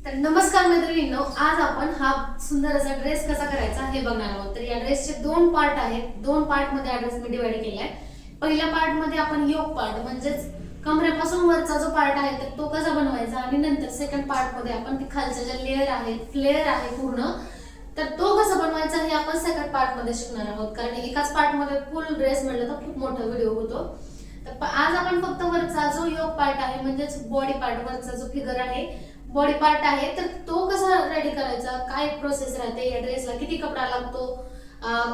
तर नमस्कार मैत्रिणींनो, आज आपण हा सुंदर असा ड्रेस कसा करायचा हे बघणार आहोत। तर या ड्रेसचे दोन पार्ट आहेत, दोन पार्ट मध्ये हा ड्रेस मी डिवाइड केलाय। पहिल्या पार्ट मध्ये आपण योक पार्ट म्हणजेच कमरेपासून वरचा जो पार्ट आहे तर तो कसा बनवायचा, आणि नंतर सेकंड पार्ट मध्ये आपण ते खालचे जे लेयर आहेत, फ्लेअर आहे पूर्ण, तर तो कसा बनवायचा हे आपण सेकंड पार्ट मध्ये शिकणार आहोत। कारण एकाच पार्ट मध्ये फुल ड्रेस म्हणलं तर खूप मोठा व्हिडिओ होतो। तर आज आपण फक्त वरचा जो योक पार्ट आहे म्हणजेच बॉडी पार्ट, वरचा जो फिगर आहे, बॉडी पार्ट आहे, तर तो कसा रेडी करायचा, काय प्रोसेस राहते, या ड्रेसला किती कपडा लागतो,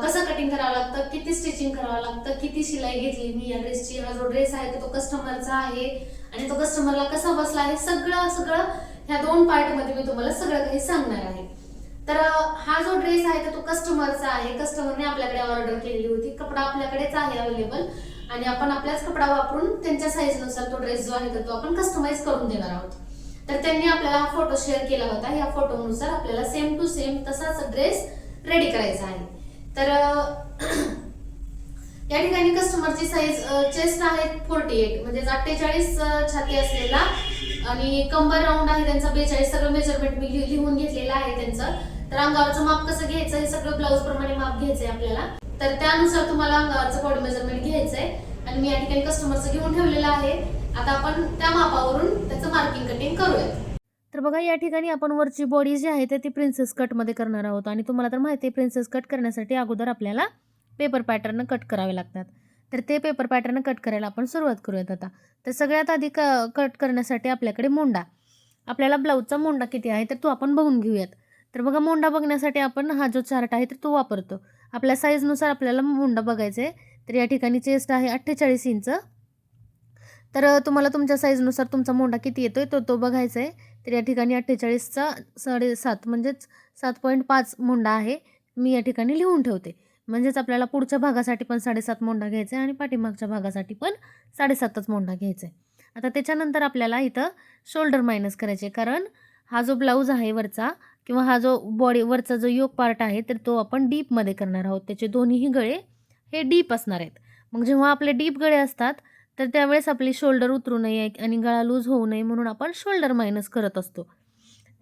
कसं कटिंग करावं लागतं, किती स्टिचिंग करावं लागतं, किती शिलाई घेतली मी या ड्रेसची, हा जो ड्रेस आहे तो कस्टमरचा आहे आणि तो कस्टमरला कसा बसला आहे, सगळं सगळं ह्या दोन पार्ट मध्ये मी तुम्हाला सगळं काही सांगणार आहे। तर हा जो ड्रेस आहे तो कस्टमरचा आहे, कस्टमरने आपल्याकडे ऑर्डर केलेली होती, कपडा आपल्याकडेच आहे अवेलेबल आणि आपण आपलाच कपडा वापरून त्यांच्या साईज नुसार तो ड्रेस जो आहे तो आपण कस्टमाइज करून देणार आहोत। तर त्यांनी आपल्याला हा फोटो शेअर केला होता, या फोटोनुसार आपल्याला सेम टू सेम तसाच ड्रेस रेडी करायचा आहे। तर या ठिकाणी कस्टमरची साईज चेस्ट आहे 48 म्हणजे 48 छाती असलेला, आणि कंबर राऊंड आहे त्यांचा 42, सगळं मेजरमेंट मी लिहून घेतलेलं आहे त्यांचं। तर अंगावरचं माप कसं घ्यायचं हे सगळं ब्लाऊज प्रमाणे माप घ्यायचंय आपल्याला, तर त्यानुसार तुम्हाला अंगावरचं बॉडी मेजरमेंट घ्यायचंय आणि मी या ठिकाणी कस्टमरचं घेऊन ठेवलेलं आहे। आता आपण त्या मापावरून त्याचं मार्किंग कटिंग करूयात। तर बघा, या ठिकाणी आपण वरची बॉडी जी आहे ती प्रिन्सेस कटमध्ये करणार आहोत, आणि तुम्हाला तर माहिती आहे प्रिन्सेस कट करण्यासाठी अगोदर आपल्याला पेपर पॅटर्न कट करावे लागतात। तर ते पेपर पॅटर्न कट करायला आपण सुरुवात करूयात आता। तर सगळ्यात आधी कट करण्यासाठी आपल्याकडे मोंडा, आपल्याला ब्लाऊजचा मोंडा किती आहे तर तो आपण बघून घेऊयात। तर बघा, मोंडा बघण्यासाठी आपण हा जो चार्ट आहे तर तो वापरतो, आपल्या साईजनुसार आपल्याला मोंडा बघायचा आहे। तर या ठिकाणी चेस्ट आहे 48 इंच, तर तुम्हाला तुमच्या साईजनुसार तुमचा मोंडा किती येतोय तो बघायचा आहे। तर या ठिकाणी 48चा 7.5 म्हणजेच 7.5 मोंडा आहे, मी या ठिकाणी लिहून ठेवते। म्हणजेच आपल्याला पुढच्या भागासाठी पण 7.5 मोंडा घ्यायचा आहे आणि पाठीमागच्या भागासाठी पण 7.5च मोंडा घ्यायचा आहे। आता त्याच्यानंतर आपल्याला इथं शोल्डर मायनस करायचे, कारण हा जो ब्लाऊज आहे वरचा, किंवा हा जो बॉडी वरचा जो योक पार्ट आहे तर तो आपण डीपमध्ये करणार आहोत, त्याचे दोन्हीही गळे हे डीप असणार आहेत। मग जेव्हा आपले डीप गळे असतात तर त्यावेळेस आपली शोल्डर उतरू नये आणि गळा लूज होऊ नये म्हणून आपण शोल्डर मायनस करत असतो।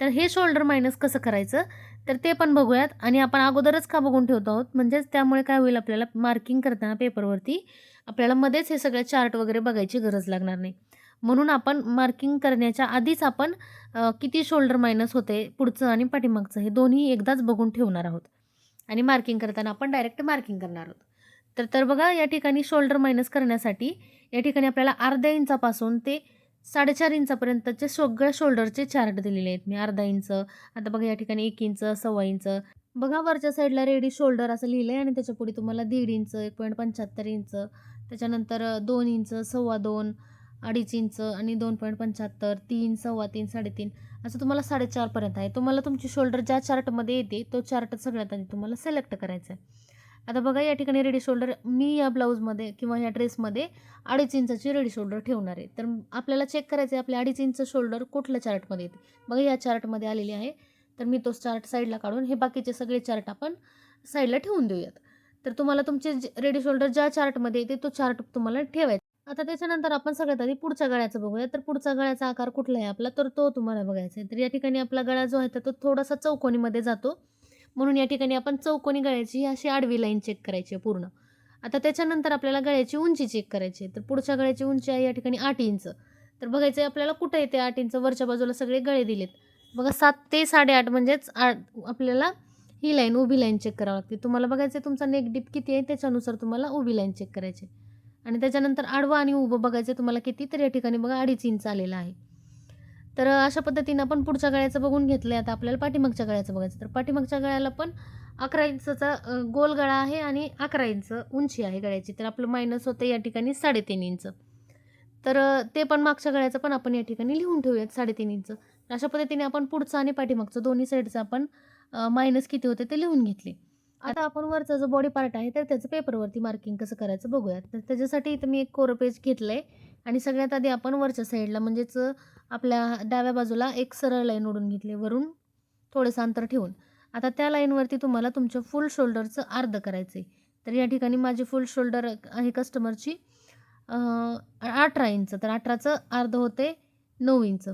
तर हे शोल्डर मायनस कसं करायचं तर ते पण बघूयात, आणि आपण अगोदरच का बघून ठेवतो आहोत, म्हणजेच त्यामुळे काय होईल, आपल्याला मार्किंग करताना पेपरवरती आपल्याला मध्येच हे सगळे चार्ट वगैरे बघायची गरज लागणार नाही। म्हणून आपण मार्किंग करण्याच्या आधीच आपण किती शोल्डर मायनस होते पुढचं आणि पाठीमागचं हे दोन्ही एकदाच बघून ठेवणार आहोत, आणि मार्किंग करताना आपण डायरेक्ट मार्किंग करणार आहोत। तर बघा, या ठिकाणी शोल्डर मायनस करण्यासाठी या ठिकाणी आपल्याला अर्ध्या इंचापासून ते 4.5 इंचापर्यंतचे सगळ्या शोल्डरचे चार्ट दिलेले आहेत मी। अर्धा इंच, आता बघा या ठिकाणी 1 इंच, 1.25 इंच, बघा वरच्या साईडला रेडी शोल्डर असं लिहिलं आहे, आणि त्याच्या पुढे तुम्हाला 1.5 इंच, 1.75 इंच, त्याच्यानंतर 2 इंच, 2.25, 2.5 इंच आणि 2.75, 3, 3.25, 3.5, असं तुम्हाला 4.5 पर्यंत आहे। तुम्हाला तुमची शोल्डर ज्या चार्टमध्ये येते तो चार्ट सगळ्यात आधी तुम्हाला सिलेक्ट करायचा आहे। आता बघा, या ठिकाणी रेडी शोल्डर मी या ब्लाऊजमध्ये किंवा या ड्रेसमध्ये 2.5 इंचाची रेडी शोल्डर ठेवणार आहे। तर आपल्याला चेक करायचं आहे आपले 2.5 इंच शोल्डर कुठल्या चार्टमध्ये येते। बघा, या चार्टमध्ये आलेली आहे, तर मी तो चार्ट साईडला काढून हे बाकीचे सगळे चार्ट आपण साईडला ठेवून देऊयात। तर तुम्हाला तुमचे रेडी शोल्डर ज्या चार्टमध्ये येते तो चार्ट तुम्हाला ठेवायचा। आता त्याच्यानंतर आपण सगळ्यात आधी पुढच्या गळ्याचं बघूया। तर पुढचा गळ्याचा आकार कुठला आहे आपला, तर तो तुम्हाला बघायचा आहे। तर या ठिकाणी आपला गळा जो आहे तर तो थोडासा चौकोनीमध्ये जातो, म्हणून या ठिकाणी आपण चौकोनी गळ्याची अशी आडवी लाईन चेक करायची आहे पूर्ण। आता त्याच्यानंतर आपल्याला गळ्याची उंची चेक करायची आहे। तर पुढच्या गळ्याची उंची आहे या ठिकाणी 8 इंच, तर बघायचं आहे आपल्याला कुठे येते 8 इंच, वरच्या बाजूला सगळे गळे दिलेत बघा, 7 ते 8.5 म्हणजेच आपल्याला ही लाईन उभी लाईन चेक करावी लागते। तुम्हाला बघायचं आहे तुमचा नेक डीप किती आहे, त्याच्यानुसार तुम्हाला उभी लाईन चेक करायची, आणि त्याच्यानंतर आडवं आणि उभं बघायचं तुम्हाला किती, तर या ठिकाणी बघा 2.5 इंच आलेलं आहे। तर अशा पद्धतीनं आपण पुढच्या गळ्याचं बघून घेतलं आहे। आता आपल्याला पाठीमागच्या गळ्याचं बघायचं, तर पाठीमागच्या गळ्याला पण 11 इंचचा गोल गळा आहे आणि 11 इंच उंची आहे गळ्याची, तर आपलं मायनस होतं या ठिकाणी 3.5 इंच। तर ते पण मागच्या गळ्याचं पण आपण या ठिकाणी लिहून ठेवूयात 3.5 इंच। अशा पद्धतीने आपण पुढचं आणि पाठीमागचं दोन्ही साईडचं आपण मायनस किती होते ते लिहून घेतले। आता आपण वरचा जो बॉडी पार्ट आहे तर त्याचं पेपरवरती मार्किंग कसं करायचं बघूयात। तर त्याच्यासाठी इथं मी एक कोरं पेज घेतलं आहे, आणि सगळ्यात आधी आपण वरच्या साईडला म्हणजेच आपल्या डाव्या बाजूला एक सरळ लाईन ओढून घेतली, वरून थोडंसं अंतर ठेवून। आता त्या लाईनवरती तुम्हाला तुमच्या फुल शोल्डरचं अर्ध करायचं आहे। तर या ठिकाणी माझी फुल शोल्डर आहे कस्टमरची 18 इंच, तर 18चं अर्ध होते 9 इंच।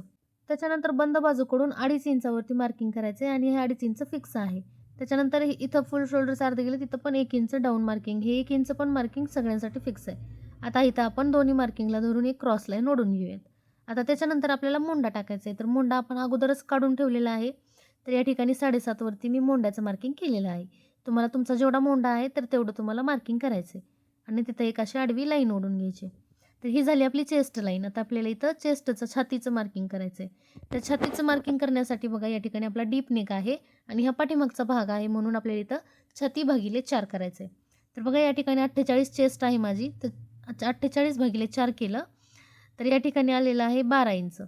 त्याच्यानंतर बंद बाजूकडून 2.5 इंचावरती मार्किंग करायचं आहे आणि हे 2.5 इंच फिक्स आहे. त्याच्यानंतर इथं फुल शोल्डरचं अर्धं गेलं तिथं पण 1 इंच डाऊन मार्किंग, हे 1 इंच पण मार्किंग सगळ्यांसाठी फिक्स आहे. आता इथं आपण दोन्ही मार्किंगला धरून एक क्रॉस लाईन ओढून घेऊयात. आता त्याच्यानंतर आपल्याला मोंडा टाकायचा आहे. तर मोंडा आपण अगोदरच काढून ठेवलेला आहे. तर या ठिकाणी 7.5 वरती मी मोंड्याचं मार्किंग केलेलं आहे. तुम्हाला तुमचा जेवढा मोंडा आहे तर तेवढं तुम्हाला मार्किंग करायचं आहे आणि तिथं एक अशी आडवी लाईन ओढून घ्यायची. तर ही झाली आपली चेस्ट लाईन. आता आपल्याला इथं चेस्टचं छातीचं मार्किंग करायचं आहे. तर छातीचं मार्किंग करण्यासाठी बघा या ठिकाणी आपला डीप नेक आहे आणि हा पाठीमागचा भाग आहे म्हणून आपल्याला इथं छाती भागिले 4 करायचं आहे. तर बघा या ठिकाणी 48 चेस्ट आहे माझी, तर 48 भागिले 4 केलं तर या ठिकाणी आलेलं आहे 12 इंच.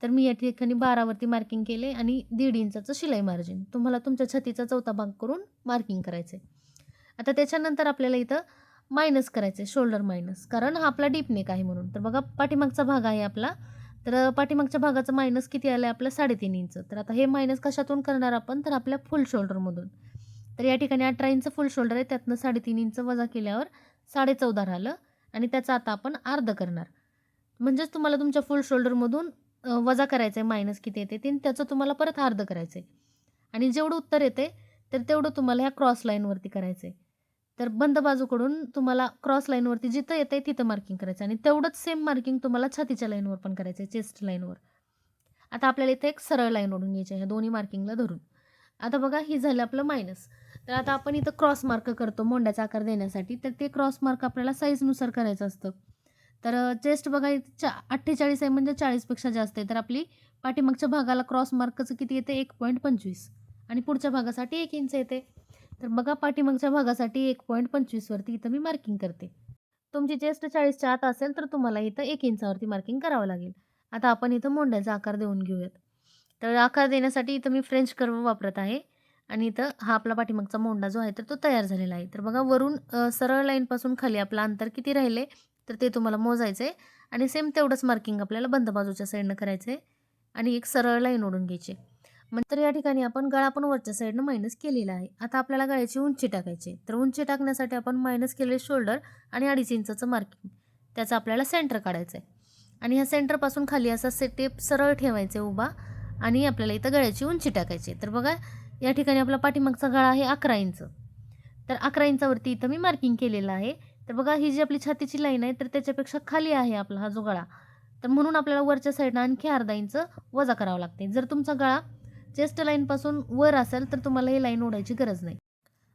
तर मी या ठिकाणी 12 वरती मार्किंग केले आणि 1.5 इंचाचं शिलाई मार्जिन. तुम्हाला तुमच्या छातीचा चौथा भाग करून मार्किंग करायचं आहे. आता त्याच्यानंतर आपल्याला इथं मायनस करायचं आहे, शोल्डर मायनस, कारण हा आपला डीप नेक आहे म्हणून. तर बघा पाठीमागचा भाग आहे आपला, तर पाठीमागच्या भागाचं मायनस किती आलं आहे आपलं 3.5 इंच. तर आता हे मायनस कशातून करणार आपण, तर आपल्या फुल शोल्डरमधून. तर या ठिकाणी 18 इंच फुल शोल्डर आहे, त्यातनं 3.5 इंच वजा केल्यावर 14.5 राहिलं आणि त्याचं आता आपण अर्धं करणार. म्हणजेच तुम्हाला तुमच्या फुल शोल्डरमधून वजा करायचं आहे, मायनस किती येते ते, त्याचं तुम्हाला परत अर्धं करायचं आहे आणि जेवढं उत्तर येते तर तेवढं तुम्हाला ह्या क्रॉस लाईनवरती करायचं आहे. तर बंद बाजूकडून तुम्हाला क्रॉस लाईनवरती जिथं येतं आहे तिथं मार्किंग करायचं आणि तेवढंच सेम मार्किंग तुम्हाला छातीच्या लाईनवर पण करायचं आहे, चेस्ट लाईनवर. आता आपल्याला इथे एक सरळ लाईन ओढून घ्यायची आहे ह्या दोन्ही मार्किंगला धरून. आता बघा ही झालं आपलं मायनस. तर आता आपण इथं क्रॉस मार्क करतो मोंड्याचा आकार देण्यासाठी, तर ते क्रॉस मार्क आपल्याला साईजनुसार करायचं असतं. तर चेस्ट बघा 48 आहे म्हणजे 40पेक्षा जास्त आहे, तर आपली पाठीमागच्या भागाला क्रॉस मार्कचं किती येते 1.25 आणि पुढच्या भागासाठी 1 इंच येते. तर बघा पाठीमागच्या भागासाठी 1.25 वरती इथं मी मार्किंग करते. तुमची चेस्ट 40च्या आत असेल तर तुम्हाला इथं 1 इंचावरती मार्किंग करावं लागेल. आता आपण इथं मोंड्याचा आकार देऊन घेऊयात. तर आकार देण्यासाठी इथं मी फ्रेंच कर्व वापरत आहे आणि इथं हा आपला पाठीमागचा मोंडा जो आहे तर तो तयार झालेला आहे. तर बघा वरून सरळ लाईनपासून खाली आपलं अंतर किती राहिले तर ते तुम्हाला मोजायचं आहे आणि सेम तेवढंच मार्किंग आपल्याला बंद बाजूच्या साईडनं करायचं आहे आणि एक सरळ लाईन ओढून घ्यायची. तर या ठिकाणी आपण गळा पण वरच्या साईडनं मायनस केलेला आहे. आता आपल्याला गळ्याची उंची टाकायची. तर उंची टाकण्यासाठी आपण मायनस केलेले शोल्डर आणि 2.5 इंचाचं मार्किंग, त्याचं आपल्याला सेंटर काढायचं आहे आणि ह्या सेंटरपासून खाली असा टेप सरळ ठेवायचे उभा आणि आपल्याला इथं गळ्याची उंची टाकायची. तर बघा या ठिकाणी आपला पाठीमागचा गळा आहे 11 इंच. तर 11 इंचावरती इथं मी मार्किंग केलेलं आहे. तर बघा ही जी आपली छातीची लाईन आहे तर त्याच्यापेक्षा खाली आहे आपला हा जो गळा, तर म्हणून आपल्याला वरच्या साईडनं आणखी अर्धा इंच वजा करावं लागते. जर तुमचा गळा चेस्ट लाईनपासून वर असेल तर तुम्हाला ही लाईन ओढायची गरज नाही.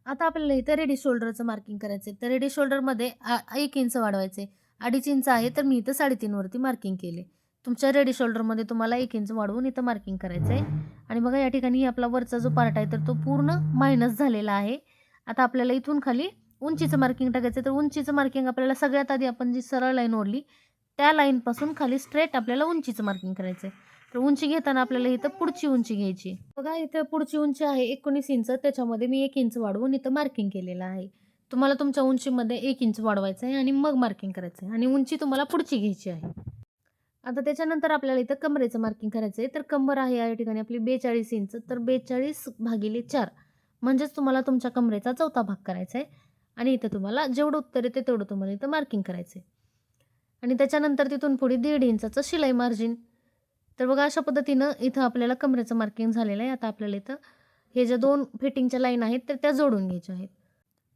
आता आपल्याला इथं रेडी शोल्डरचं मार्किंग करायचं आहे. तर रेडी शोल्डरमध्ये 1 इंच वाढवायचे. 2.5 इंच आहे तर मी इथं 3.5 वरती मार्किंग केले. तुमच्या रेडी शोल्डरमध्ये तुम्हाला 1 इंच वाढवून इथं मार्किंग करायचं आहे आणि बघा या ठिकाणी आपला वरचा जो पार्ट आहे तर तो पूर्ण मायनस झालेला आहे. आता आपल्याला इथून खाली उंचीचं मार्किंग टाकायचं आहे. तर उंचीचं मार्किंग आपल्याला सगळ्यात आधी आपण जी सरळ लाईन ओढली त्या लाईनपासून खाली स्ट्रेट आपल्याला उंचीचं मार्किंग करायचं आहे. तर उंची घेताना आपल्याला इथं पुढची उंची घ्यायची. बघा इथं पुढची उंची आहे 19 इंच, त्याच्यामध्ये मी 1 इंच वाढवून इथं मार्किंग केलेलं आहे. तुम्हाला तुमच्या उंचीमध्ये 1 इंच वाढवायचं आहे आणि मग मार्किंग करायचं आहे आणि उंची तुम्हाला पुढची घ्यायची आहे. आता त्याच्यानंतर आपल्याला इथं कमरेचं मार्किंग करायचं आहे. तर कंबर आहे या ठिकाणी आपली 42 इंच, तर 42 भागिले 4 म्हणजेच तुम्हाला तुमच्या कमरेचा चौथा भाग करायचा आहे आणि इथं तुम्हाला जेवढं उत्तर येते तेवढं तुम्हाला इथं मार्किंग करायचं आहे आणि त्याच्यानंतर तिथून पुढे 1.5 इंचाचं शिलाई मार्जिन. तर बघा अशा पद्धतीनं इथं आपल्याला कमरेचं मार्किंग झालेलं आहे. आता आपल्याला इथं हे ज्या 2 फिटिंगच्या लाईन आहेत तर त्या जोडून घ्यायच्या आहेत.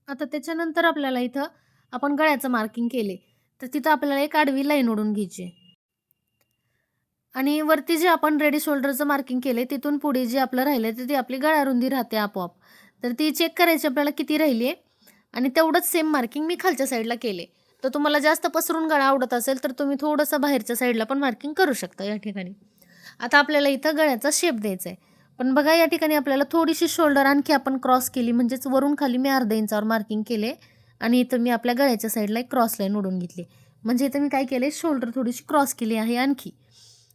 आता त्याच्यानंतर आपल्याला इथं आपण गळ्याचं मार्किंग केले तर तिथं आपल्याला एक आडवी लाईन ओढून घ्यायची आहे आणि वरती जे आपण रेडी शोल्डरचं मार्किंग केले तिथून पुढे जे आपलं राहिलं तर ती आपली गळारुंदी राहते आपोआप. तर ती चेक करायची आपल्याला किती राहिली आहे आणि तेवढंच सेम मार्किंग मी खालच्या साईडला केले. तर तुम्हाला जास्त पसरून गळा आवडत असेल तर तुम्ही थोडंसं बाहेरच्या साईडला पण मार्किंग करू शकता या ठिकाणी. आता आपल्याला इथं गळ्याचा शेप द्यायचा आहे. पण बघा या ठिकाणी आपल्याला थोडीशी शोल्डर आणखी आपण क्रॉस केली, म्हणजेच वरून खाली मी अर्धा इंचावर मार्किंग केले आणि इथं मी आपल्या गळ्याच्या साईडला एक क्रॉस लाईन ओढून घेतली. म्हणजे इथं मी काय केले, शोल्डर थोडीशी क्रॉस केली आहे आणखी,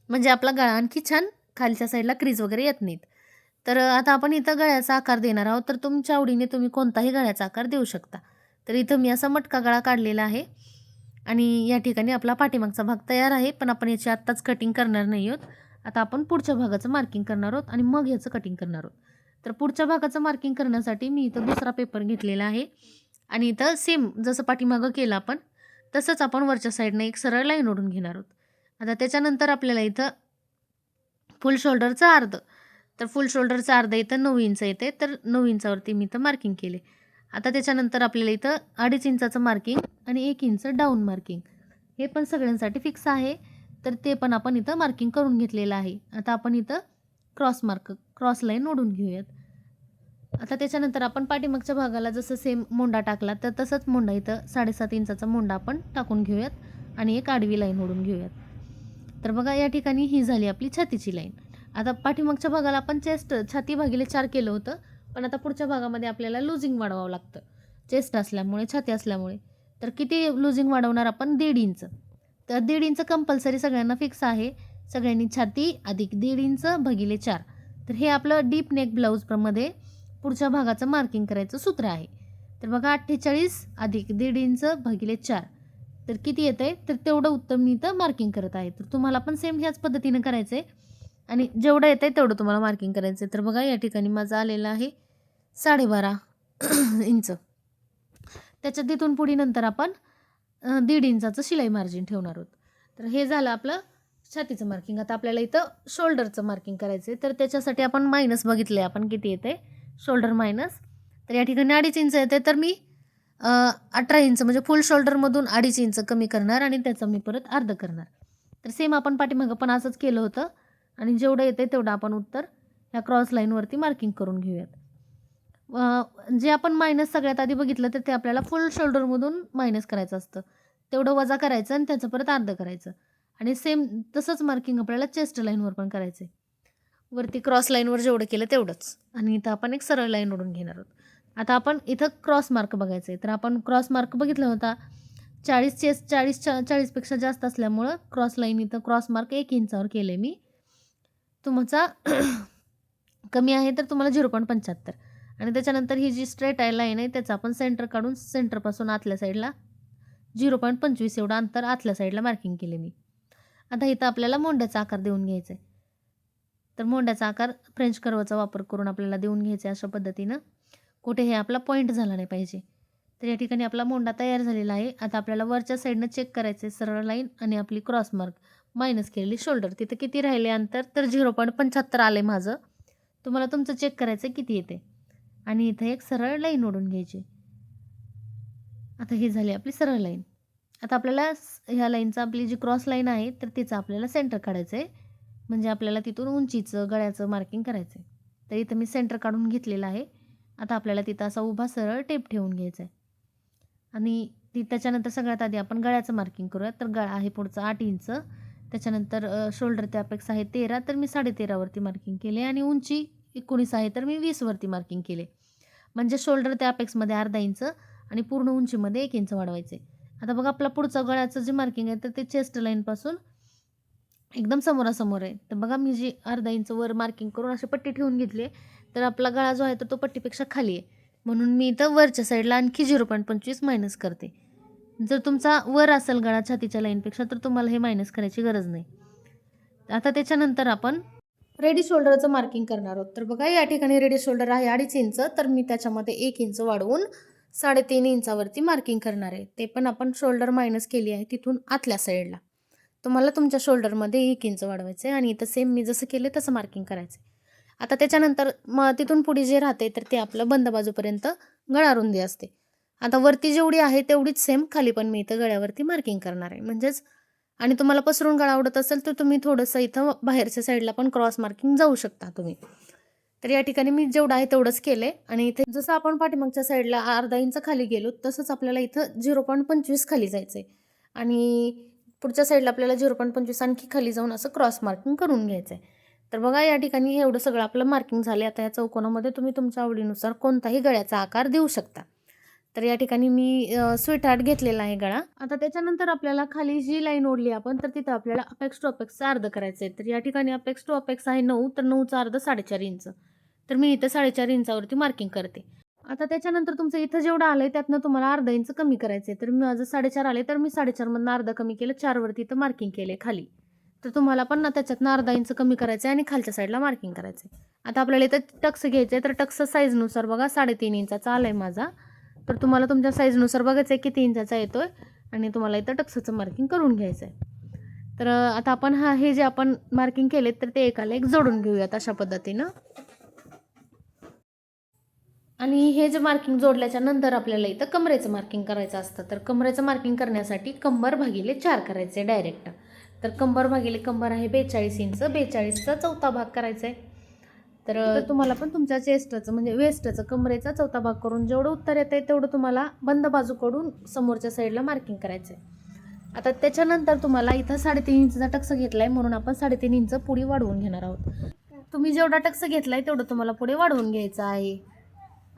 म्हणजे आपला गळा आणखी छान खालच्या साईडला क्रीज वगैरे येत नाहीत. तर आता आपण इथं गळ्याचा आकार देणार आहोत. तर तुमच्या आवडीने तुम्ही कोणताही गळ्याचा आकार देऊ शकता. तर इथं मी असा मटका गळा काढलेला आहे आणि या ठिकाणी आपला पाठीमागचा भाग तयार आहे, पण आपण याची आत्ताच कटिंग करणार नाही आहोत. आता आपण पुढच्या भागाचं मार्किंग करणार आहोत आणि मग ह्याचं कटिंग करणार आहोत. तर पुढच्या भागाचं मार्किंग करण्यासाठी मी इथं दुसरा पेपर घेतलेला आहे आणि इथं सेम जसं पाठीमागं केलं आपण तसंच आपण वरच्या साईडनं एक सरळ लाईन ओढून घेणार आहोत. आता त्याच्यानंतर आपल्याला इथं फुल शोल्डरचं अर्ध. तर फुल शोल्डरचं अर्ध इथं 9 इंच येते, तर 9 इंचावरती मी इथं मार्किंग केले. आता त्याच्यानंतर आपल्याला इथं 2.5 इंचाचं मार्किंग आणि 1 इंच डाऊन मार्किंग हे पण सगळ्यांसाठी फिक्स आहे. तर ते पण आपण इथं मार्किंग करून घेतलेलं आहे. आता आपण इथं क्रॉस लाईन ओढून घेऊयात. आता त्याच्यानंतर आपण पाठीमागच्या भागाला जसं सेम मोंडा टाकला तर तसंच मोंडा इथं 7.5 इंचाचा मोंडा आपण टाकून घेऊयात आणि एक आडवी लाईन ओढून घेऊयात. तर बघा या ठिकाणी ही झाली आपली छातीची लाईन. आता पाठीमागच्या भागाला आपण छाती भागिले 4 केलं होतं, पण आता पुढच्या भागामध्ये आपल्याला लुझिंग वाढवावं लागतं चेस्ट असल्यामुळे, छाती असल्यामुळे. तर किती लुझिंग वाढवणार आपण? 1.5 इंच. तर 1.5 इंच कंपल्सरी सगळ्यांना फिक्स आहे. सगळ्यांनी छाती अधिक 1.5 इंच भागिले 4. तर हे आपलं डीप नेक ब्लाऊजमध्ये पुढच्या भागाचं मार्किंग करायचं सूत्र आहे. तर बघा 48 अधिक 1.5 इंच भागिले 4 तर किती येतं आहे? तर तेवढं उत्तर मी इथं मार्किंग करत आहे. तर तुम्हाला पण सेम ह्याच पद्धतीनं करायचं आहे आणि जेवढं येतं आहे तेवढं तुम्हाला मार्किंग करायचं आहे. तर बघा या ठिकाणी माझं आलेलं आहे 12.5 इंच. त्याच्यात तिथून पुढे नंतर आपण 1.5 इंचाचं शिलाई मार्जिन ठेवणार आहोत. तर हे झालं आपलं छातीचं मार्किंग. आता आपल्याला इथं शोल्डरचं मार्किंग करायचं आहे. तर त्याच्यासाठी आपण मायनस बघितलं आहे आपण किती येते शोल्डर मायनस. तर या ठिकाणी 2.5 इंच येते, तर मी 18 इंच म्हणजे फुल शोल्डरमधून 2.5 इंच कमी करणार आणि त्याचं मी परत अर्ध करणार. तर सेम आपण पाठीमागं पण असंच केलं होतं आणि जेवढं येते तेवढं आपण उत्तर ह्या क्रॉस लाईनवरती मार्किंग करून घेऊयात. जे आपण मायनस सगळ्यात आधी बघितलं तर ते आपल्याला फुल शोल्डरमधून मायनस करायचं असतं. तेवढं वजा करायचं आणि त्याचं परत अर्ध करायचं आणि सेम तसंच मार्किंग आपल्याला चेस्ट लाईनवर पण करायचं आहे. वरती क्रॉस लाईनवर जेवढं केलं तेवढंच आणि इथं आपण एक सरळ लाईन ओढून घेणार आहोत. आता आपण इथं क्रॉस मार्क बघायचं आहे. तर आपण क्रॉस मार्क बघितला होता 40 चेस्ट 40पेक्षा जास्त असल्यामुळं क्रॉस लाईन इथं क्रॉस मार्क 1 इंचावर केले मी. तुमचा कमी आहे तर तुम्हाला 0.75 आणि त्याच्यानंतर ही जी स्ट्रेट लाईन आहे त्याचं आपण सेंटर काढून सेंटरपासून आतल्या साईडला 0.25 एवढं अंतर आतल्या साईडला मार्किंग केले मी. आता इथं आपल्याला मोंड्याचा आकार देऊन घ्यायचा आहे. तर मोंड्याचा आकार फ्रेंच कर्वचा वापर करून आपल्याला देऊन घ्यायचा आहे अशा पद्धतीनं. कुठे हे आपला पॉईंट झाला नाही पाहिजे. तर या ठिकाणी आपला मोंडा तयार झालेला आहे. आता आपल्याला वरच्या साईडनं चेक करायचं आहे सरळ लाईन आणि आपली क्रॉस मार्क मायनस केलेली शोल्डर. तिथं किती राहिले अंतर? तर 0.75 आले माझं. तुम्हाला तुमचं चेक करायचं आहे किती येते आणि इथं एक सरळ लाईन ओढून घ्यायची. आता ही झाली आपली सरळ लाईन. आता आपल्याला ह्या लाईनचा आपली जी क्रॉस लाईन आहे तर तिचं आपल्याला सेंटर काढायचं आहे. म्हणजे आपल्याला तिथून उंचीचं गळ्याचं मार्किंग करायचं आहे. तर इथं मी सेंटर काढून घेतलेलं आहे. आता आपल्याला तिथं असा उभा सरळ टेप ठेवून घ्यायचा आहे आणि त्याच्यानंतर सगळ्यात आधी आपण गळ्याचं मार्किंग करूया. तर गळा आहे पुढचा 8 इंच. त्याच्यानंतर शोल्डर त्या अपेक्षा आहे 13 तर मी 13.5 वरती मार्किंग केले आणि उंची 19 आहे तर मी 20 वरती मार्किंग केले. म्हणजे शोल्डर त्या अपेक्षामध्ये अर्धा इंच आणि पूर्ण उंचीमध्ये 1 इंच वाढवायचे. आता बघा आपला पुढचं गळ्याचं जे मार्किंग आहे तर ते चेस्ट लाईनपासून एकदम समोरासमोर आहे. तर बघा मी जी अर्धा इंच वर मार्किंग करून अशी पट्टी ठेवून घेतली. तर आपला गळा जो आहे तर तो पट्टीपेक्षा खाली आहे म्हणून मी इथं वरच्या साईडला आणखी 0.25 मायनस करते. जर तुमचा वर असेल गळा छातीच्या लाईनपेक्षा तर तुम्हाला हे मायनस करायची गरज नाही. आता त्याच्यानंतर आपण रेडी शोल्डरचं मार्किंग करणार आहोत. तर बघा या ठिकाणी रेडी शोल्डर आहे 2.5 इंच तर मी त्याच्यामध्ये 1 इंच वाढवून 3.5 इंचावरती मार्किंग करणार आहे. ते पण आपण शोल्डर मायनस केली आहे तिथून आतल्या साईडला. तुम्हाला तुमच्या शोल्डरमध्ये 1 इंच वाढवायचं आहे आणि इथं सेम मी जसं केलं तसं मार्किंग करायचं आहे. आता त्याच्यानंतर तिथून पुढे जे राहते तर ते आपलं बंद बाजूपर्यंत गळारुंदी असते. आता वरती जेवढी आहे तेवढीच सेम खाली पण मी इथं गळ्यावरती मार्किंग करणार आहे. म्हणजेच आणि तुम्हाला पसरून गळा आवडत असेल तर तुम्ही थोडंसं इथं बाहेरच्या साईडला पण क्रॉस मार्किंग जाऊ शकता तुम्ही. तर या ठिकाणी मी जेवढं आहे तेवढंच केलं आहे आणि इथे जसं आपण पाठीमागच्या साईडला अर्धा इंच खाली गेलो तसंच आपल्याला इथं 0.25 खाली जायचं आहे आणि पुढच्या साईडला आपल्याला 0.25 आणखी खाली जाऊन असं क्रॉस मार्किंग करून घ्यायचं आहे. तर बघा या ठिकाणी एवढं सगळं आपलं मार्किंग झाले. आता या चौकोनामध्ये तुम्ही तुमच्या आवडीनुसार कोणताही गळ्याचा आकार देऊ शकता. तर या ठिकाणी मी स्वीट हार्ट घेतलेला आहे गळा. आता त्याच्यानंतर आपल्याला खाली जी लाईन ओढली आपण तर तिथं आपल्याला अपेक्स टू अपेक्सचा अर्ध करायचं आहे. तर या ठिकाणी अपेक्स टू अपेक्स आहे 9 तर 9चा अर्ध 4.5 इंच. तर मी इथं 4.5 इंचावरती मार्किंग करते. आता त्याच्यानंतर तुमचं इथं जेवढं आलंय त्यातनं तुम्हाला अर्धा इंच कमी करायचं आहे. तर मी माझं 4.5 आले तर मी 4.5 मधनं अर्धा कमी केलं 4 वरती इथं मार्किंग केले खाली. तर तुम्हाला पण ना त्याच्यातनं अर्धा इंच कमी करायचं आहे आणि खालच्या साईडला मार्किंग करायचं आहे. आता आपल्याला इथं टक्स घ्यायचं आहे तर टक्स साईजनुसार बघा 3.5 इंचाचा आला आहे माझा. तर तुम्हाला तुमच्या साईजनुसार बघायचं आहे किती इंचाचा येतोय आणि तुम्हाला इथं टक्सचं मार्किंग करून घ्यायचं आहे. तर आता आपण हे जे आपण मार्किंग केलेत तर ते एकाला एक जोडून घेऊयात अशा पद्धतीनं. आणि हे जे मार्किंग जोडल्याच्या नंतर आपल्याला इथं कमरेचं मार्किंग करायचं असतं. तर कमरेचं मार्किंग करण्यासाठी कंबर भागिले 4 करायचे डायरेक्ट. तर कंबर भागिले कंबर आहे 42 इंच, 42चा चौथा भाग करायचा आहे. तर तुम्हाला पण तुमच्या चेस्टचं म्हणजे वेस्टचं कमरेचा चौथा भाग करून जेवढं उत्तर येतं आहे तेवढं तुम्हाला बंद बाजूकडून समोरच्या साईडला मार्किंग करायचं आहे. आता त्याच्यानंतर तुम्हाला इथं 3.5 इंचचा टक्स घेतला आहे म्हणून आपण 3.5 इंच पुढे वाढवून घेणार आहोत. तुम्ही जेवढा टक्स घेतला आहे तेवढं तुम्हाला पुढे वाढवून घ्यायचं आहे.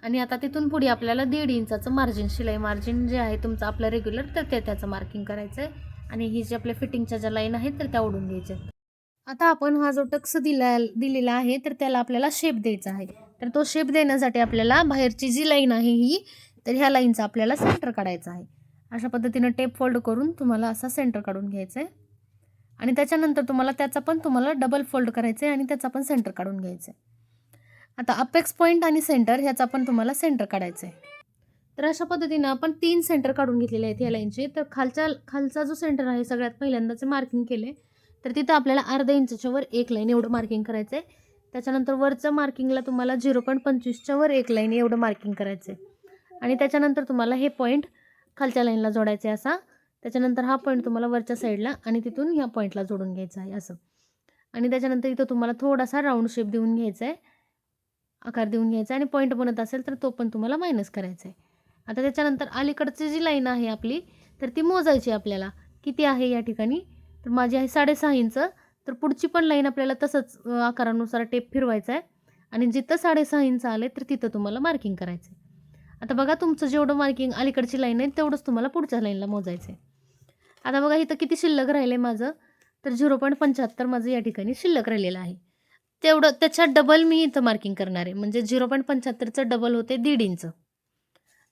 आणि आता तिथून पुढे आपल्याला 1.5 इंचाचं मार्जिन, शिलाई मार्जिन जे आहे तुमचं आपलं रेग्युलर तर त्याचं मार्किंग करायचं आहे. आणि ही जी आपल्या फिटिंगच्या ज्या लाईन आहेत तर त्या ओढून घ्यायच्या. आता आपण हा जो टक्स दिलेला आहे तर त्याला आपल्याला शेप द्यायचा आहे. तर तो शेप देण्यासाठी आपल्याला बाहेरची जी लाईन आहे ही तर ह्या लाईनचा आपल्याला सेंटर काढायचा आहे. अशा पद्धतीनं टेप फोल्ड करून तुम्हाला असा सेंटर काढून घ्यायचा आहे. आणि त्याच्यानंतर तुम्हाला डबल फोल्ड करायचं आहे आणि त्याचा पण सेंटर काढून घ्यायचं आहे. आता अपेक्स पॉईंट आणि सेंटर ह्याचा पण तुम्हाला सेंटर काढायचं आहे. तर अशा पद्धतीनं आपण 3 सेंटर काढून घेतलेले आहेत ह्या लाईनचे. तर खालचा जो सेंटर आहे सगळ्यात पहिल्यांदाचे मार्किंग केले तर तिथं आपल्याला अर्धा इंचच्या वर एक लाईन एवढं मार्किंग करायचं आहे. त्याच्यानंतर वरचं मार्किंगला तुम्हाला 0.25च्या वर एक लाईन एवढं मार्किंग करायचं आहे. आणि त्याच्यानंतर तुम्हाला हे पॉईंट खालच्या लाईनला जोडायचे असा. त्याच्यानंतर हा पॉईंट तुम्हाला वरच्या साईडला आणि तिथून ह्या पॉईंटला जोडून घ्यायचा आहे असं. आणि त्याच्यानंतर इथं तुम्हाला थोडासा राऊंड शेप देऊन घ्यायचा आहे, आकार देऊन घ्यायचा आणि पॉईंट बनत असेल तर तो पण तुम्हाला मायनस करायचा आहे. आता त्याच्यानंतर अलीकडची जी लाईन आहे आपली तर ती मोजायची आपल्याला किती आहे या ठिकाणी. तर माझी आहे 6.5 इंच. तर पुढची पण लाईन आपल्याला तसंच आकारानुसार टेप फिरवायचा आहे आणि जिथं 6.5 इंच आले तर तिथं तुम्हाला मार्किंग करायचं आहे. आता बघा तुमचं जेवढं मार्किंग अलीकडची लाईन आहे तेवढंच तुम्हाला पुढच्या लाईनला मोजायचं आहे. आता बघा इथं किती शिल्लक राहिलं आहे माझं तर 0.75 माझं या ठिकाणी शिल्लक राहिलेलं आहे. तेवढं त्याच्या डबल मी इथं मार्किंग करणार आहे. म्हणजे 0.75चं डबल होते 1.5 इंच.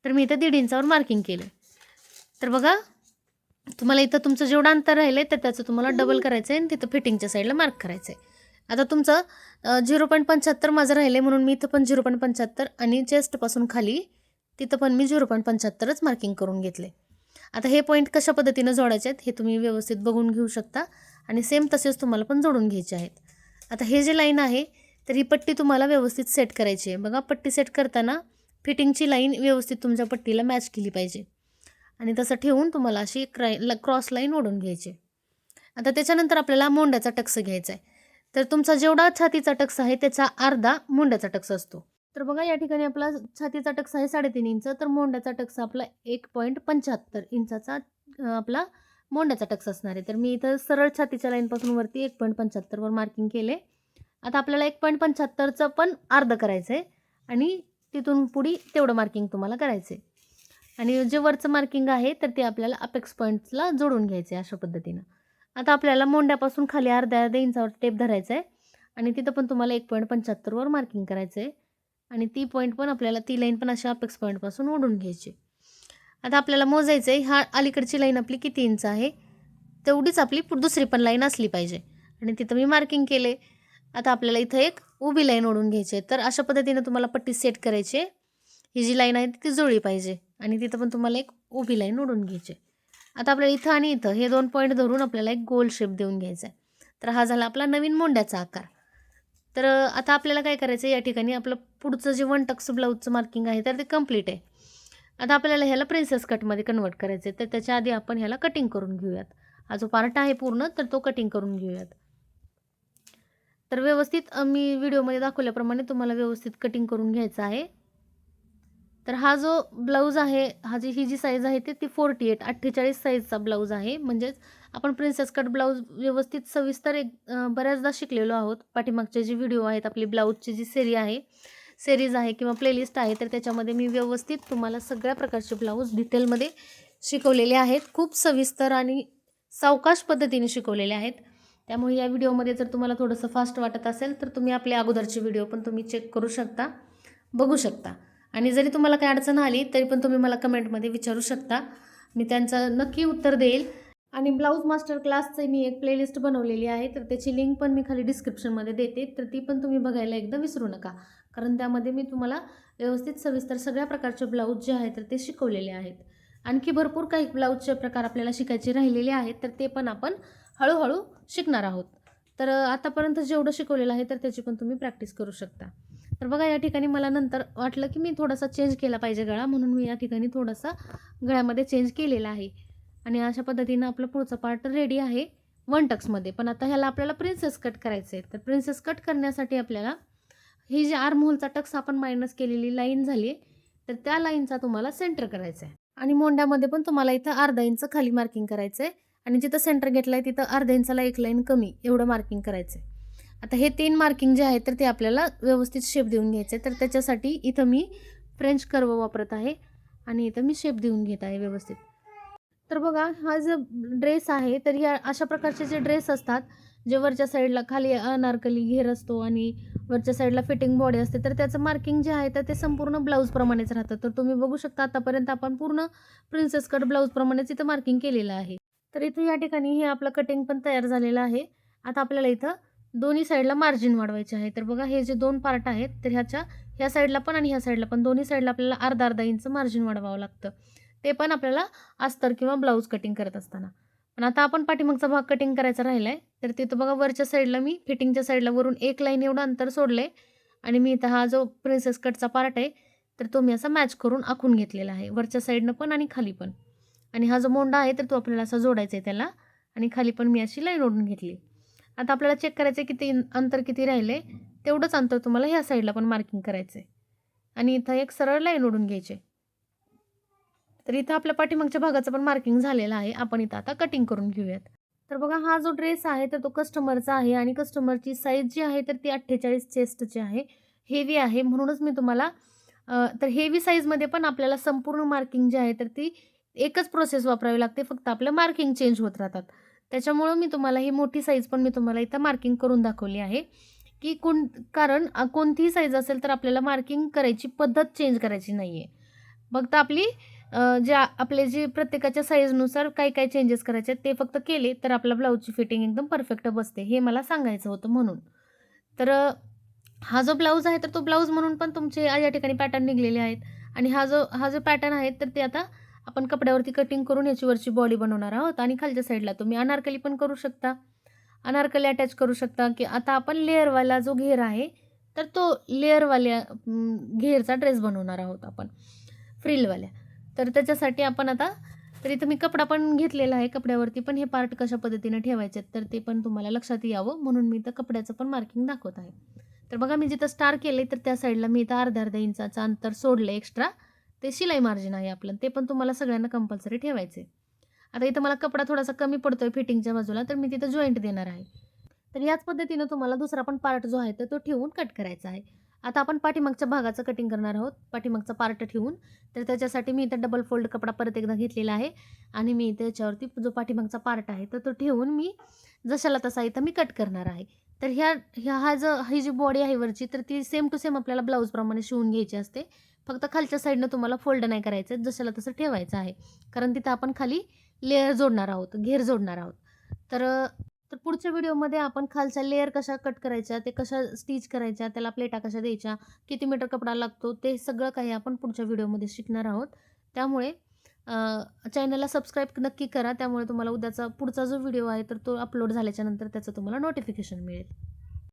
तर मी इथं 1.5 इंचावर मार्किंग केलं. तर बघा तुम्हाला इथं तुमचं जेवढं अंतर राहिलं आहे तर त्याचं तुम्हाला डबल करायचं आहे आणि तिथं फिटिंगच्या साईडला मार्क करायचं आहे. आता तुमचं 0.75 माझं राहिलं आहे म्हणून मी इथं पण 0.75 आणि चेस्टपासून खाली तिथं पण मी 0.75च मार्किंग करून घेतले. आता हे पॉईंट कशा पद्धतीनं जोडायचे आहेत हे तुम्ही व्यवस्थित बघून घेऊ शकता आणि सेम तसेच तुम्हाला पण जोडून घ्यायचे आहेत. आता हे जे लाईन आहे तर ही पट्टी तुम्हाला व्यवस्थित सेट करायची आहे. बघा पट्टी सेट करताना फिटिंगची लाईन व्यवस्थित तुमच्या पट्टीला मॅच केली पाहिजे आणि तसं ठेवून तुम्हाला अशी क्रॉस लाईन ओढून घ्यायची. आता त्याच्यानंतर आपल्याला मोंड्याचा टक्स घ्यायचा आहे. तर तुमचा जेवढा छातीचा टक्स आहे त्याचा अर्धा मोंड्याचा टक्स असतो. तर बघा या ठिकाणी आपला छातीचा टक्स आहे 3.5 इंच. तर मोंड्याचा टक्स आपला 1.75 इंचाचा आपला मोंड्याचा टक्स असणार आहे. तर मी इथं सरळ छातीच्या लाईनपासून वरती 1.75 वर मार्किंग केले. आता आपल्याला 1.75चं पण अर्ध करायचं आहे आणि तिथून पुढे तेवढं मार्किंग तुम्हाला करायचं आहे. आणि जे वरचं मार्किंग आहे तर ते आपल्याला अपेक्स पॉईंट्सला जोडून घ्यायचं आहे अशा पद्धतीनं. आता आपल्याला मोंड्यापासून खाली अर्ध्या इंचावर टेप धरायचा आहे आणि तिथं पण तुम्हाला 1.75 वर मार्किंग करायचं आहे आणि ती पॉईंट पण आपल्याला ती लाईन पण अशा अपेक्स पॉईंटपासून ओढून घ्यायची. आता आपल्याला मोजायचं आहे हा अलीकडची लाईन आपली किती इंच आहे तेवढीच आपली दुसरी पण लाईन असली पाहिजे आणि तिथं मी मार्किंग केले. आता आपल्याला इथं एक उभी लाईन ओढून घ्यायची आहे. तर अशा पद्धतीनं तुम्हाला पट्टी सेट करायची आहे. ही जी लाईन आहे ती जुळली पाहिजे आणि तिथं पण तुम्हाला एक उभी लाईन ओढून घ्यायची. आता आपल्याला इथं आणि इथं हे 2 पॉईंट धरून आपल्याला एक गोल शेप देऊन घ्यायचा आहे. तर हा झाला आपला नवीन मोंड्याचा आकार. तर आता आपल्याला काय करायचं आहे या ठिकाणी आपलं पुढचं जे 1 टक्स ब्लाऊजचं मार्किंग आहे तर ते कंप्लीट आहे. आता आपल्याला ह्याला प्रिन्सेस कटमध्ये कन्वर्ट करायचं आहे. तर त्याच्या आधी आपण ह्याला कटिंग करून घेऊयात. हा जो पार्ट आहे पूर्ण तर तो कटिंग करून घेऊयात. तर व्यवस्थित मी व्हिडिओमध्ये दाखवल्याप्रमाणे तुम्हाला व्यवस्थित कटिंग करून घ्यायचं आहे. तर हा जो ब्लाऊज आहे ही जी साईज आहे ती 48 साईजचा ब्लाऊज आहे. म्हणजेच आपण प्रिन्सेस कट ब्लाऊज व्यवस्थित सविस्तर बऱ्याचदा शिकलेलो आहोत. पाठीमागचे जे व्हिडिओ आहेत आपली ब्लाऊजची जी सिरीज आहे किंवा प्लेलिस्ट आहे तर त्याच्यामध्ये मी व्यवस्थित तुम्हाला सगळ्या प्रकारचे ब्लाऊज डिटेलमध्ये शिकवलेले आहेत. खूप सविस्तर आणि सावकाश पद्धतीने शिकवलेले आहेत. त्यामुळे या व्हिडिओमध्ये जर तुम्हाला थोडंसं फास्ट वाटत असेल तर तुम्ही आपले अगोदरचे व्हिडिओ पण तुम्ही चेक करू शकता, बघू शकता. आणि जरी तुम्हाला काही अडचण आली तरी पण तुम्ही मला कमेंटमध्ये विचारू शकता, मी त्यांचं नक्की उत्तर देईल. आणि ब्लाऊज मास्टर क्लासचं मी एक प्लेलिस्ट बनवलेली आहे तर त्याची लिंक पण मी खाली डिस्क्रिप्शनमध्ये देते. तर ती पण तुम्ही बघायला एकदा विसरू नका, कारण त्यामध्ये मी तुम्हाला व्यवस्थित सविस्तर सगळ्या प्रकारचे ब्लाऊज जे आहेत तर ते शिकवलेले आहेत. आणखी भरपूर काही ब्लाऊजचे प्रकार आपल्याला शिकायचे राहिलेले आहेत तर ते पण आपण हळूहळू शिकणार आहोत. तर आतापर्यंत जेवढं शिकवलेलं आहे तर त्याची पण तुम्ही प्रॅक्टिस करू शकता. तर बघा या ठिकाणी मला नंतर वाटलं की मी थोडासा चेंज केला पाहिजे गळा, म्हणून मी या ठिकाणी थोडासा गळ्यामध्ये चेंज केलेला आहे. आणि अशा पद्धतीनं आपला पुढचा पार्ट रेडी आहे वन टक्समध्ये. पण आता ह्याला आपल्याला प्रिन्सेस कट करायचं आहे. तर प्रिन्सेस कट करण्यासाठी आपल्याला ही जी आर्महोलचा टक्स आपण मायनस केलेली लाईन झाली आहे, तर त्या लाईनचा तुम्हाला सेंटर करायचा आहे. आणि मोंड्यामध्ये पण तुम्हाला इथं अर्धा इंच खाली मार्किंग करायचं आहे. आणि जिथं सेंटर घेतलं आहे तिथं अर्ध्या इंचाला एक लाईन कमी एवढं मार्किंग करायचं आहे. आता हे 3 मार्किंग जे आहेत तर ते आपल्याला व्यवस्थित शेप देऊन घ्यायचे आहे. तर त्याच्यासाठी इथं मी फ्रेंच कर्व वापरत आहे आणि इथं मी शेप देऊन घेत आहे व्यवस्थित. तर बघा हा जो ड्रेस आहे तर या अशा प्रकारचे जे ड्रेस असतात, जे वरच्या साईडला खाली अनारकली घेर असतो आणि वरच्या साईडला फिटिंग बॉडी असते, तर त्याचं मार्किंग जे आहे तर ते संपूर्ण ब्लाऊजप्रमाणेच राहतं. तर तुम्ही बघू शकता आतापर्यंत आपण पूर्ण प्रिन्सेस कट ब्लाऊजप्रमाणेच इथं मार्किंग केलेलं आहे. तर इथं या ठिकाणी हे आपलं कटिंग पण तयार झालेलं आहे. आता आपल्याला इथं दोन्ही साईडला मार्जिन वाढवायचे आहे. तर बघा हे जे 2 पार्ट आहेत तर ह्या साईडला पण आणि ह्या साईडला पण दोन्ही साईडला आपल्याला अर्धा इंच मार्जिन वाढवावं लागतं. ते पण आपल्याला अस्तर किंवा ब्लाऊज कटिंग करत असताना. पण आता आपण पाठीमागचा भाग कटिंग करायचा राहिला आहे. तर तिथं बघा वरच्या साईडला मी फिटिंगच्या साईडला वरून 1 लाईन एवढं अंतर सोडलं आणि मी इथं हा जो प्रिन्सेस कटचा पार्ट आहे तर तो मी असा मॅच करून आखून घेतलेला आहे. वरच्या साईडनं पण आणि खाली पण. आणि हा जो मोंडा आहे तर तो आपल्याला असा जोडायचा आहे त्याला आणि खाली पण मी अशी लाईन ओढून घेतली. आता आपल्याला चेक करायचं आहे किती अंतर किती राहिले, तेवढंच अंतर तुम्हाला ह्या साईडला पण मार्किंग करायचं आहे. आणि इथं एक सरळ लाईन ओढून घ्यायची. तर इथं आपल्या पाठीमागच्या भागाचं पण मार्किंग झालेलं आहे. आपण इथं आता कटिंग करून घेऊयात. तर बघा हा जो ड्रेस आहे तर तो कस्टमरचा आहे आणि कस्टमरची साईज जी आहे तर ती 48 चेस्टची आहे. हेवी आहे म्हणूनच मी तुम्हाला तर हेवी साईजमध्ये पण आपल्याला संपूर्ण मार्किंग जी आहे तर ती एकच प्रोसेस वापरावी लागते. फक्त आपलं मार्किंग चेंज होत राहतात. त्याच्यामुळं मी तुम्हाला ही मोठी साईज पण मी तुम्हाला इथं मार्किंग करून दाखवली आहे, की कारण कोणतीही साईज असेल तर आपल्याला मार्किंग करायची पद्धत चेंज करायची नाही आहे. फक्त आपली आपले जे प्रत्येकाच्या साईजनुसार काय चेंजेस करायचे आहेत ते फक्त केले तर आपला ब्लाऊजची फिटिंग एकदम परफेक्ट बसते. हे मला सांगायचं होतं म्हणून. तर हा जो ब्लाऊज आहे तर तो ब्लाऊज म्हणून पण तुमचे या ठिकाणी पॅटर्न निघलेले आहेत. आणि हा जो पॅटर्न आहे तर ते आता आपण कपड्यावरती कटिंग करून याची वरची बॉडी बनवणार आहोत. आणि खालच्या साईडला तुम्ही अनारकली पण करू शकता. अनारकली अटॅच करू शकता, की आता आपण लेअरवाला जो घेर आहे तर तो लेअरवाल्या घेरचा ड्रेस बनवणार आहोत आपण फ्रिलवाल्या. तर त्याच्यासाठी आपण आता तर इथं मी कपडा पण घेतलेला आहे. कपड्यावरती पण हे पार्ट कशा पद्धतीने ठेवायचे आहेत तर ते पण तुम्हाला लक्षात यावं म्हणून मी इथं कपड्याचं पण मार्किंग दाखवत आहे. तर बघा मी जिथं स्टार केले तर त्या साईडला मी इथं अर्ध्या इंचाचं अंतर सोडलं एक्स्ट्रा. ते शिलाई मार्जिन आहे आपलं. ते पण तुम्हाला सगळ्यांना कंपल्सरी ठेवायचं आहे. आता इथं मला कपडा थोडासा कमी पडतोय फिटिंगच्या बाजूला तर मी तिथं जॉईंट देणार आहे. तर याच पद्धतीनं तुम्हाला दुसरा पण पार्ट जो आहे तर तो ठेवून कट करायचा आहे. आता आपण पाठीमागच्या भागाचं कटिंग करणार आहोत. पाठीमागचा पार्ट ठेवून तर त्याच्यासाठी मी इथं डबल फोल्ड कपडा परत एकदा घेतलेला आहे आणि मी इथे याच्यावरती जो पाठीमागचा पार्ट आहे तर तो ठेवून मी जशाला तसा इथं मी कट करणार आहे. तर ही जी बॉडी आहे वरची तर ती सेम टू सेम आपल्याला ब्लाऊजप्रमाणे शिवून घ्यायची असते. फक्त खालच्या साईडनं तुम्हाला फोल्ड नाही करायचं, जशाला तसं ठेवायचं आहे. कारण तिथं आपण खाली लेयर जोडणार आहोत, घेर जोडणार आहोत. तर तर पुढच्या व्हिडिओमध्ये आपण खालच्या लेयर कशा कट करायच्या, ते कशा स्टिच करायच्या, त्याला प्लेटा कशा द्यायच्या, किती मीटर कपडा लागतो, ते सगळं काही आपण पुढच्या व्हिडिओमध्ये शिकणार आहोत. त्यामुळे चॅनलला सबस्क्राईब नक्की करा. त्यामुळे तुम्हाला उद्याचा पुढचा जो व्हिडिओ आहे तर तो अपलोड झाल्याच्यानंतर त्याचं तुम्हाला नोटिफिकेशन मिळेल.